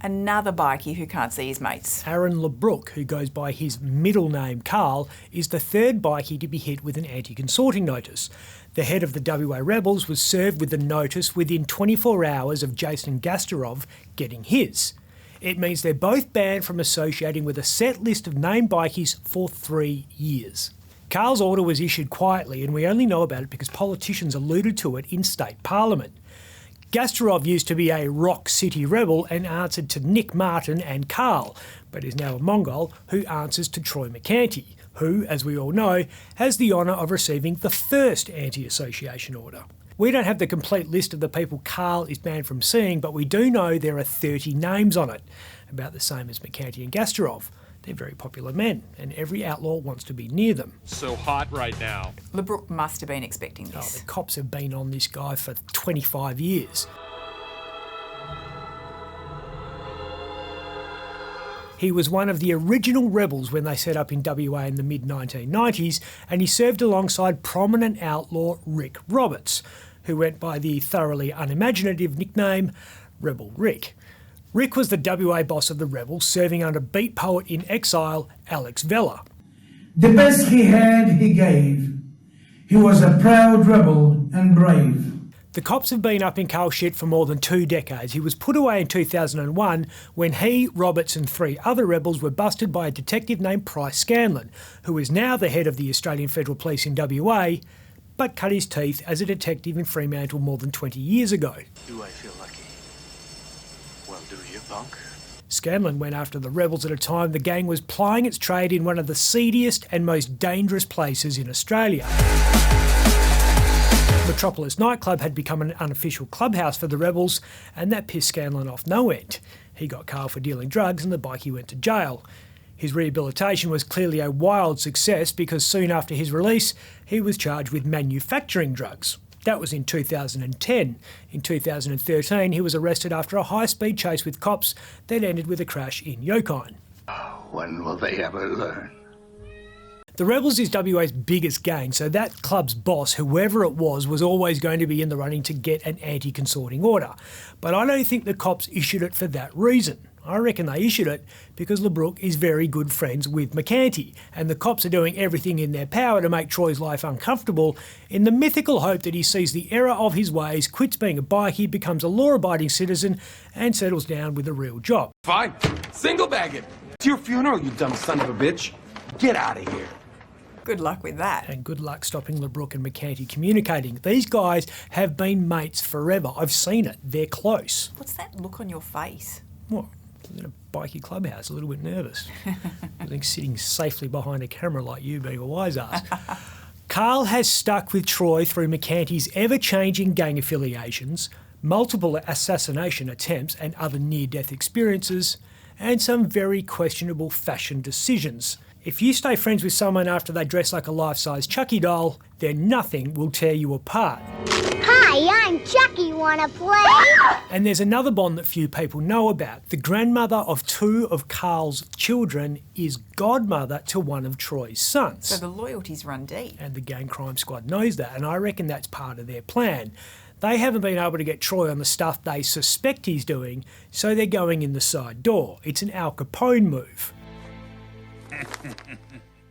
Another bikie who can't see his mates. Aaron LeBrook, who goes by his middle name Carl, is the third bikie to be hit with an anti-consorting notice. The head of the WA Rebels was served with the notice within 24 hours of Jason Gasterov getting his. It means they're both banned from associating with a set list of named bikies for 3 years. Carl's order was issued quietly, and we only know about it because politicians alluded to it in state parliament. Gasterov used to be a Rock City rebel and answered to Nick Martin and Carl, but is now a Mongol who answers to Troy McCanty, who, as we all know, has the honour of receiving the first anti-association order. We don't have the complete list of the people Carl is banned from seeing, but we do know there are 30 names on it, about the same as McCanty and Gasterov. They're very popular men, and every outlaw wants to be near them. So hot right now. LeBrook must have been expecting this. The cops have been on this guy for 25 years. He was one of the original rebels when they set up in WA in the mid-1990s, and he served alongside prominent outlaw Rick Roberts, who went by the thoroughly unimaginative nickname Rebel Rick. Rick was the WA boss of the rebels, serving under beat poet in exile Alex Vella. The best he had, he gave. He was a proud rebel and brave. The cops have been up in Carl's shit for more than 2 decades. He was put away in 2001 when he, Roberts and 3 other rebels were busted by a detective named Price Scanlon, who is now the head of the Australian Federal Police in WA, but cut his teeth as a detective in Fremantle more than 20 years ago. Do I feel lucky? Well, do you, punk? Scanlon went after the rebels at a time the gang was plying its trade in one of the seediest and most dangerous places in Australia. Metropolis nightclub had become an unofficial clubhouse for the rebels, and that pissed Scanlon off no end. He got Carl for dealing drugs and the bikie went to jail. His rehabilitation was clearly a wild success because soon after his release, he was charged with manufacturing drugs. That was in 2010. In 2013, he was arrested after a high-speed chase with cops that ended with a crash in Yokine. When will they ever learn? The Rebels is WA's biggest gang, so that club's boss, whoever it was always going to be in the running to get an anti-consorting order. But I don't think the cops issued it for that reason. I reckon they issued it because LeBrook is very good friends with McCanty, and the cops are doing everything in their power to make Troy's life uncomfortable in the mythical hope that he sees the error of his ways, quits being a bikie, becomes a law-abiding citizen, and settles down with a real job. Fine. Single bag it. It's your funeral, you dumb son of a bitch. Get out of here. Good luck with that. And good luck stopping LeBrook and McCanty communicating. These guys have been mates forever. I've seen it. They're close. What's that look on your face? What? In a bikie clubhouse, a little bit nervous. I think sitting safely behind a camera like you being a wise ass. Carl has stuck with Troy through McCanty's ever-changing gang affiliations, multiple assassination attempts and other near-death experiences, and some very questionable fashion decisions. If you stay friends with someone after they dress like a life-size Chucky doll, then nothing will tear you apart. Hi, I'm Chucky. Wanna play? And there's another bond that few people know about. The grandmother of 2 of Carl's children is godmother to one of Troy's sons. So the loyalties run deep. And the gang crime squad knows that, and I reckon that's part of their plan. They haven't been able to get Troy on the stuff they suspect he's doing, so they're going in the side door. It's an Al Capone move.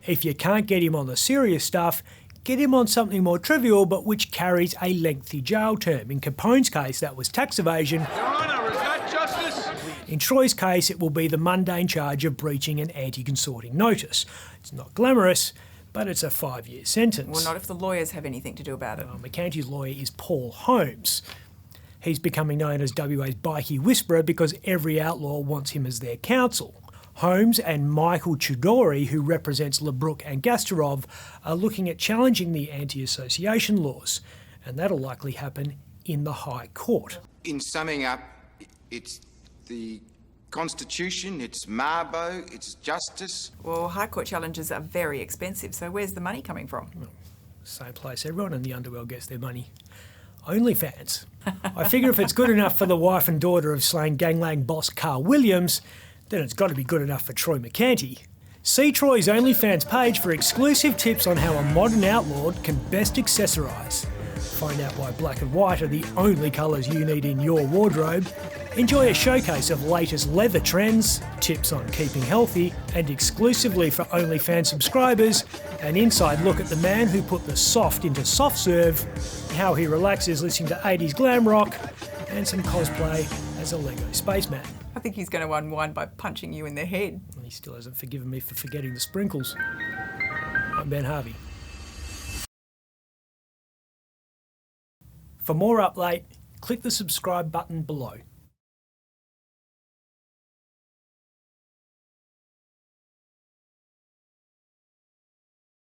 If you can't get him on the serious stuff, get him on something more trivial but which carries a lengthy jail term. In Capone's case, that was tax evasion. Your Honor, is that justice? In Troy's case, it will be the mundane charge of breaching an anti-consorting notice. It's not glamorous, but it's a 5-year sentence. Well, not if the lawyers have anything to do about it. McCanty's lawyer is Paul Holmes. He's becoming known as WA's bikie whisperer because every outlaw wants him as their counsel. Holmes and Michael Chudori, who represents LeBrook and Gasterov, are looking at challenging the anti-association laws, and that'll likely happen in the High Court. In summing up, it's the Constitution, it's Mabo, it's justice. Well, High Court challenges are very expensive, so where's the money coming from? Same place everyone in the underworld gets their money. OnlyFans. I figure if it's good enough for the wife and daughter of slain gangland boss Carl Williams, then it's got to be good enough for Troy McCanty. See Troy's OnlyFans page for exclusive tips on how a modern outlaw can best accessorise. find out why black and white are the only colours you need in your wardrobe, enjoy a showcase of latest leather trends, tips on keeping healthy, and exclusively for OnlyFans subscribers, an inside look at the man who put the soft into soft serve, how he relaxes listening to 80s glam rock, and some cosplay as a Lego spaceman. I think he's going to unwind by punching you in the head. And he still hasn't forgiven me for forgetting the sprinkles. I'm Ben Harvey. For more Up Late, click the subscribe button below.